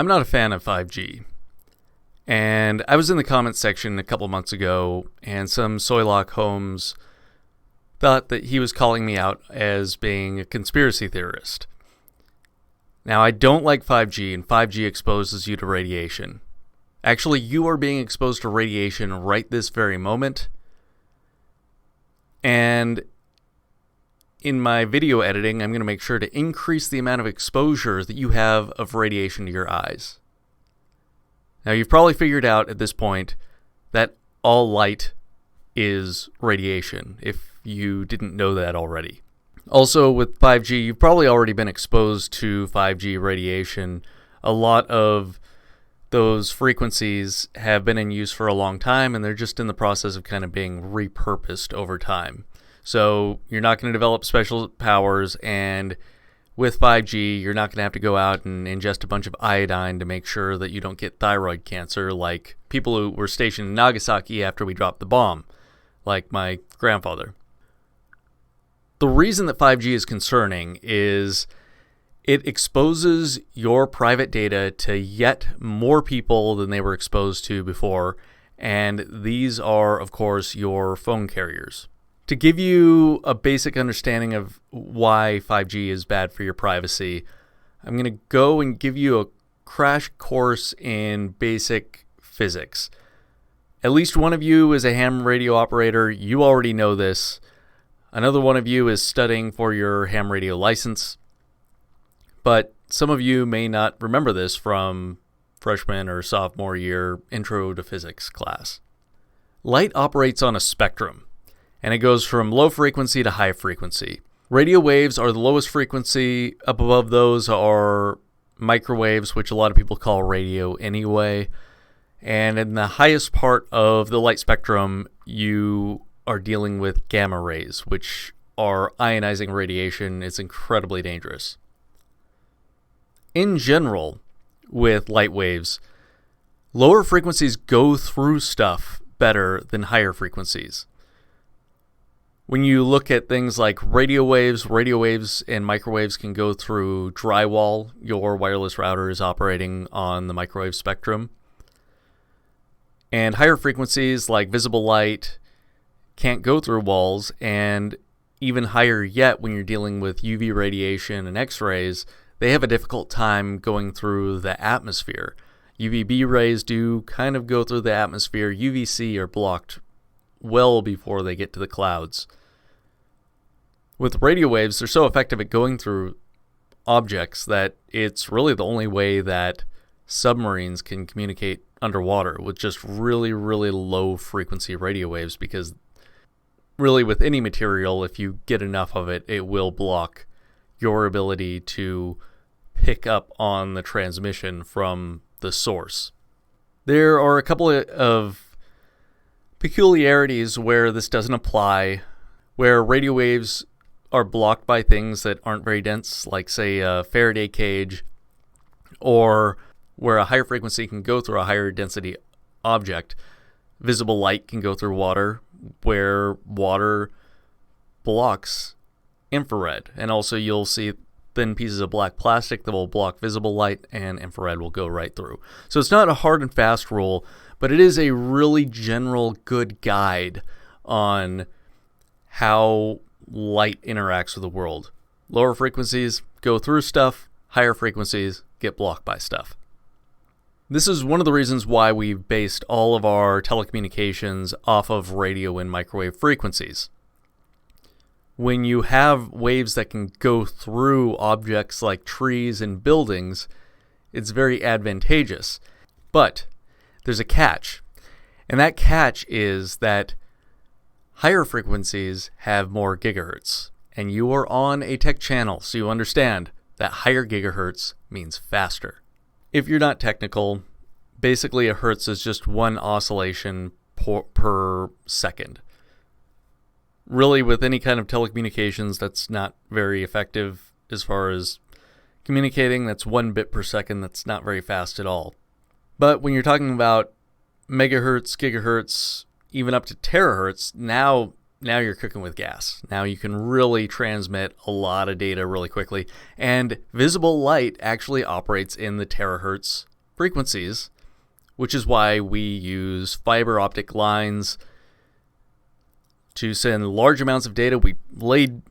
I'm not a fan of 5G. And I was in the comments section a couple months ago, and some Soylock Holmes thought that he was calling me out as being a conspiracy theorist. Now, I don't like 5G, and 5G exposes you to radiation. Actually, you are being exposed to radiation right this very moment. And in my video editing, I'm going to make sure to increase the amount of exposure that you have of radiation to your eyes. Now, you've probably figured out at this point that all light is radiation, if you didn't know that already. Also, with 5G, you've probably already been exposed to 5G radiation. A lot of those frequencies have been in use for a long time, and they're just in the process of kind of being repurposed over time. So you're not going to develop special powers, and with 5G, you're not going to have to go out and ingest a bunch of iodine to make sure that you don't get thyroid cancer like people who were stationed in Nagasaki after we dropped the bomb, like my grandfather. The reason that 5G is concerning is it exposes your private data to yet more people than they were exposed to before, and these are, of course, your phone carriers. To give you a basic understanding of why 5G is bad for your privacy, I'm going to go and give you a crash course in basic physics. At least one of you is a ham radio operator. You already know this. Another one of you is studying for your ham radio license. But some of you may not remember this from freshman or sophomore year intro to physics class. Light operates on a spectrum, and it goes from low frequency to high frequency. Radio waves are the lowest frequency. Up above those are microwaves, which a lot of people call radio anyway. And in the highest part of the light spectrum, you are dealing with gamma rays, which are ionizing radiation. It's incredibly dangerous. In general, with light waves, lower frequencies go through stuff better than higher frequencies. When you look at things like radio waves and microwaves can go through drywall. Your wireless router is operating on the microwave spectrum. And higher frequencies like visible light can't go through walls, and even higher yet when you're dealing with UV radiation and X-rays, they have a difficult time going through the atmosphere. UVB rays do kind of go through the atmosphere. UVC are blocked well before they get to the clouds. With radio waves, they're so effective at going through objects that it's really the only way that submarines can communicate underwater, with just really, really low frequency radio waves, because really with any material, if you get enough of it, it will block your ability to pick up on the transmission from the source. There are a couple of peculiarities where this doesn't apply, where radio waves are blocked by things that aren't very dense, like say a Faraday cage, or where a higher frequency can go through a higher density object. Visible light can go through water, where water blocks infrared. And also you'll see thin pieces of black plastic that will block visible light, and infrared will go right through. So it's not a hard and fast rule, but it is a really general good guide on how light interacts with the world. Lower frequencies go through stuff, higher frequencies get blocked by stuff. This is one of the reasons why we've based all of our telecommunications off of radio and microwave frequencies. When you have waves that can go through objects like trees and buildings, it's very advantageous. But there's a catch, and that catch is that higher frequencies have more gigahertz, and you are on a tech channel, so you understand that higher gigahertz means faster. If you're not technical, basically a hertz is just one oscillation per second. Really, with any kind of telecommunications, that's not very effective as far as communicating. That's 1 bit per second. That's not very fast at all. But when you're talking about megahertz, gigahertz, even up to terahertz, now you're cooking with gas. Now you can really transmit a lot of data really quickly. And visible light actually operates in the terahertz frequencies, which is why we use fiber optic lines to send large amounts of data. We laid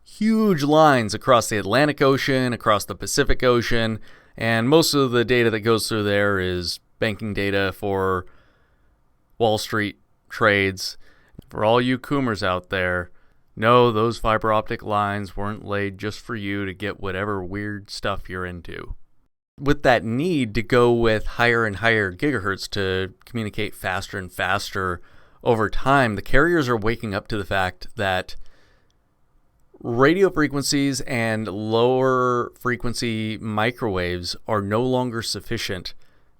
huge lines across the Atlantic Ocean, across the Pacific Ocean, and most of the data that goes through there is banking data for Wall Street trades. For all you Coomers out there, no, those fiber optic lines weren't laid just for you to get whatever weird stuff you're into. With that need to go with higher and higher gigahertz to communicate faster and faster over time, the carriers are waking up to the fact that radio frequencies and lower frequency microwaves are no longer sufficient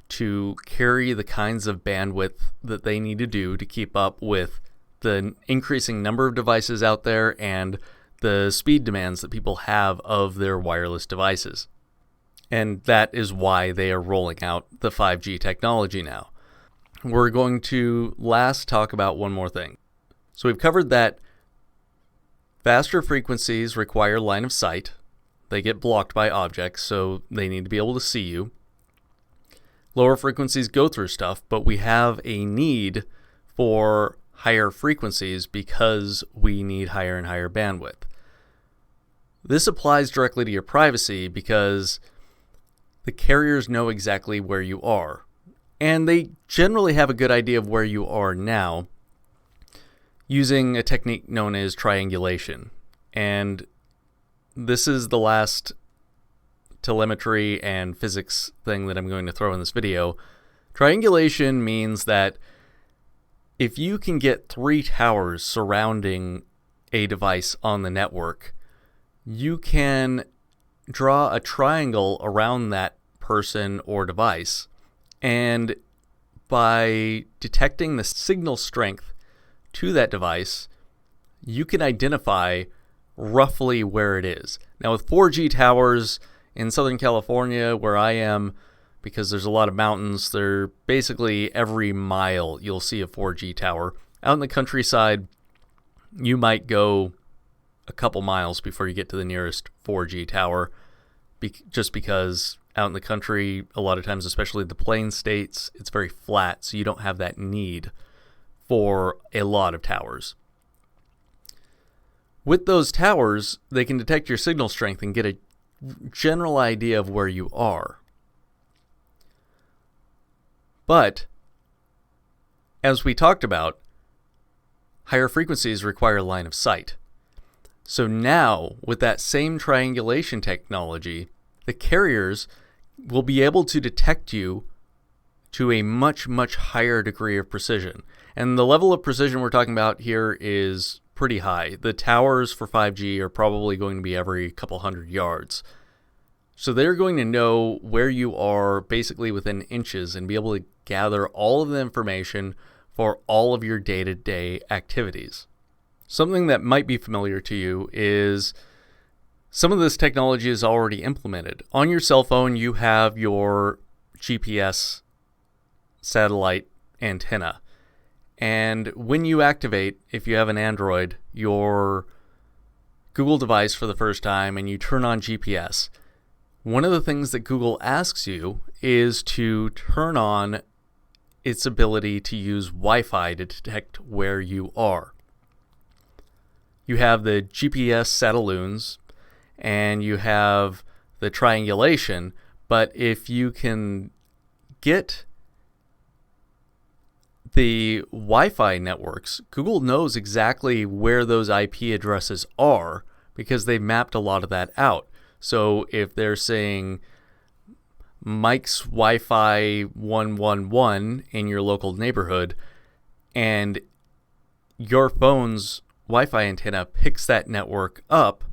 to carry the kinds of bandwidth that they need to do to keep up with the increasing number of devices out there and the speed demands that people have of their wireless devices. And that is why they are rolling out the 5G technology now. We're going to last talk about one more thing. So we've covered that faster frequencies require line of sight. They get blocked by objects, so they need to be able to see you. Lower frequencies go through stuff, but we have a need for higher frequencies because we need higher and higher bandwidth. This applies directly to your privacy because the carriers know exactly where you are. And they generally have a good idea of where you are now using a technique known as triangulation. And this is the last telemetry and physics thing that I'm going to throw in this video. Triangulation means that if you can get 3 towers surrounding a device on the network, you can draw a triangle around that person or device. And by detecting the signal strength to that device, you can identify roughly where it is. Now with 4G towers in Southern California, where I am, because there's a lot of mountains, they're basically every mile you'll see a 4G tower. Out in the countryside, you might go a couple miles before you get to the nearest 4G tower, just because out in the country, a lot of times, especially the plain states, it's very flat, so you don't have that need for a lot of towers. With those towers, they can detect your signal strength and get a general idea of where you are. But, as we talked about, higher frequencies require line of sight. So now, with that same triangulation technology, the carriers will be able to detect you to a much, much higher degree of precision. And the level of precision we're talking about here is pretty high. The towers for 5G are probably going to be every couple hundred yards. So they're going to know where you are basically within inches and be able to gather all of the information for all of your day-to-day activities. Something that might be familiar to you is some of this technology is already implemented. On your cell phone, you have your GPS satellite antenna. And when you activate, if you have an Android, your Google device for the first time and you turn on GPS, one of the things that Google asks you is to turn on its ability to use Wi-Fi to detect where you are. You have the GPS satelloons and you have the triangulation, but if you can get the Wi-Fi networks, Google knows exactly where those IP addresses are because they've mapped a lot of that out. So if they're saying Mike's Wi-Fi 111 in your local neighborhood and your phone's Wi-Fi antenna picks that network up,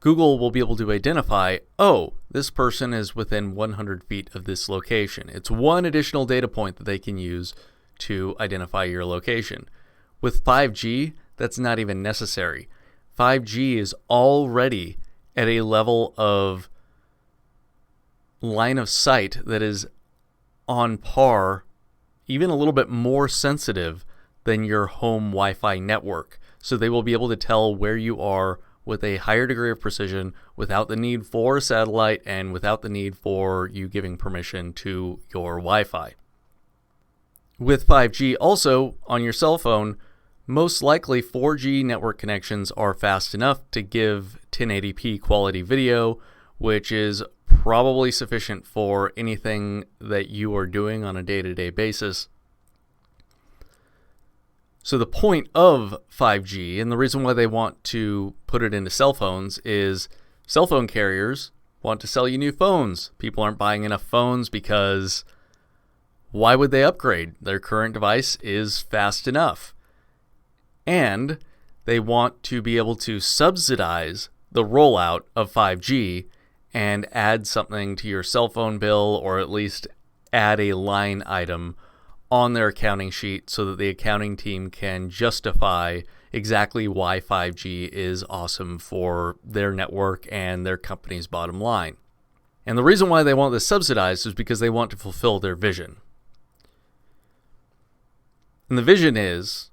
Google will be able to identify, oh, this person is within 100 feet of this location. It's one additional data point that they can use to identify your location. With 5G, that's not even necessary. 5G is already at a level of line of sight that is on par, even a little bit more sensitive than your home Wi-Fi network. So they will be able to tell where you are with a higher degree of precision without the need for a satellite and without the need for you giving permission to your Wi-Fi. With 5G also on your cell phone, most likely 4G network connections are fast enough to give 1080p quality video, which is probably sufficient for anything that you are doing on a day-to-day basis. So the point of 5G, and the reason why they want to put it into cell phones, is cell phone carriers want to sell you new phones. People aren't buying enough phones because why would they upgrade? Their current device is fast enough. And they want to be able to subsidize the rollout of 5G and add something to your cell phone bill, or at least add a line item on their accounting sheet so that the accounting team can justify exactly why 5G is awesome for their network and their company's bottom line. And the reason why they want this subsidized is because they want to fulfill their vision. And the vision is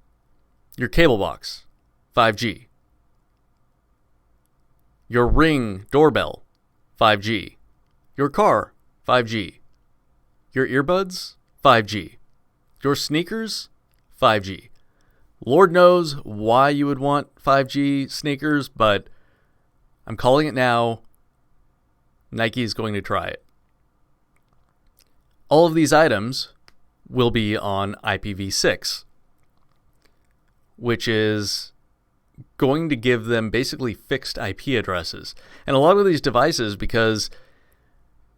your cable box, 5G. Your Ring doorbell, 5G. Your car, 5G. Your earbuds, 5G. Your sneakers, 5G. Lord knows why you would want 5G sneakers, but I'm calling it now. Nike is going to try it. All of these items will be on IPv6, which is going to give them basically fixed IP addresses. And a lot of these devices, because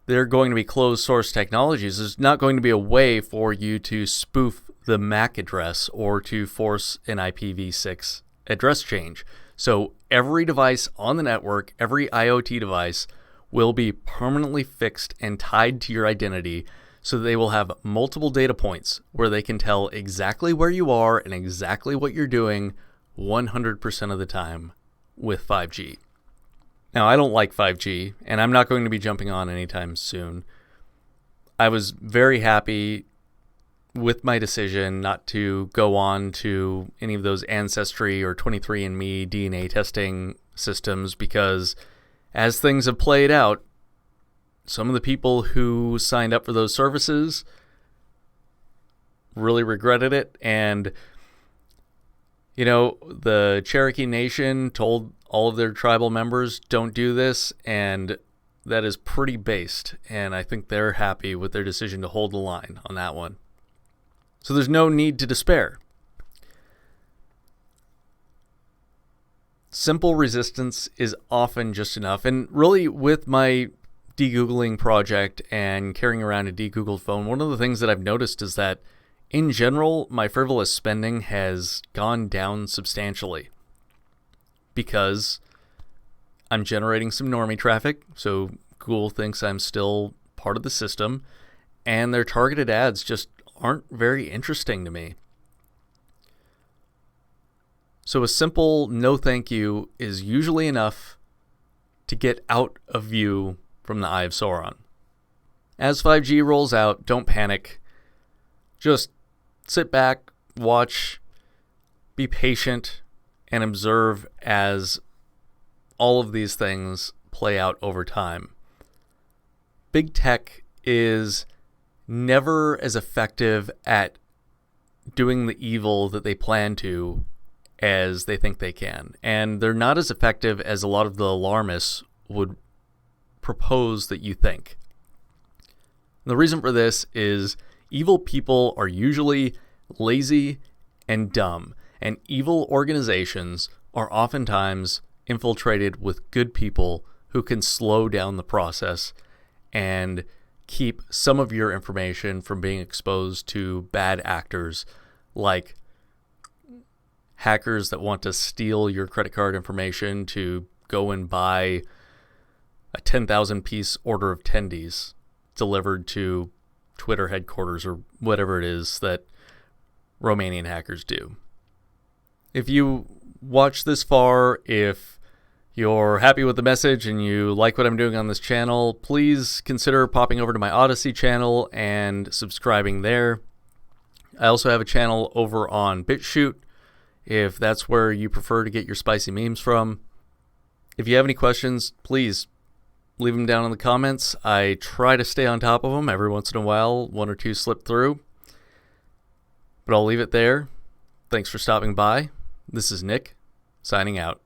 they're going to be closed source technologies, there's not going to be a way for you to spoof the MAC address or to force an IPv6 address change. So every device on the network, every IoT device, will be permanently fixed and tied to your identity, so that they will have multiple data points where they can tell exactly where you are and exactly what you're doing 100% of the time with 5G. Now, I don't like 5G, and I'm not going to be jumping on anytime soon. I was very happy with my decision not to go on to any of those Ancestry or 23andMe DNA testing systems, because as things have played out, some of the people who signed up for those services really regretted it. And, you know, the Cherokee Nation told all of their tribal members, don't do this, and that is pretty based, and I think they're happy with their decision to hold the line on that one. So there's no need to despair. Simple resistance is often just enough, and really with my de-Googling project and carrying around a de-Googled phone, one of the things that I've noticed is that in general, my frivolous spending has gone down substantially, because I'm generating some normie traffic, so Google thinks I'm still part of the system, and their targeted ads just aren't very interesting to me. So a simple no thank you is usually enough to get out of view from the Eye of Sauron. As 5G rolls out, don't panic. Just sit back, watch, be patient, and observe as all of these things play out over time. Big tech is never as effective at doing the evil that they plan to as they think they can. And they're not as effective as a lot of the alarmists would propose that you think. The reason for this is evil people are usually lazy and dumb, and evil organizations are oftentimes infiltrated with good people who can slow down the process and keep some of your information from being exposed to bad actors, like hackers that want to steal your credit card information to go and buy a 10,000 piece order of tendies delivered to Twitter headquarters or whatever it is that Romanian hackers do. If you watch this far, if you're happy with the message and you like what I'm doing on this channel, please consider popping over to my Odyssey channel and subscribing there. I also have a channel over on BitChute, if that's where you prefer to get your spicy memes from. If you have any questions, please leave them down in the comments. I try to stay on top of them. Every once in a while, one or two slip through. But I'll leave it there. Thanks for stopping by. This is Nick, signing out.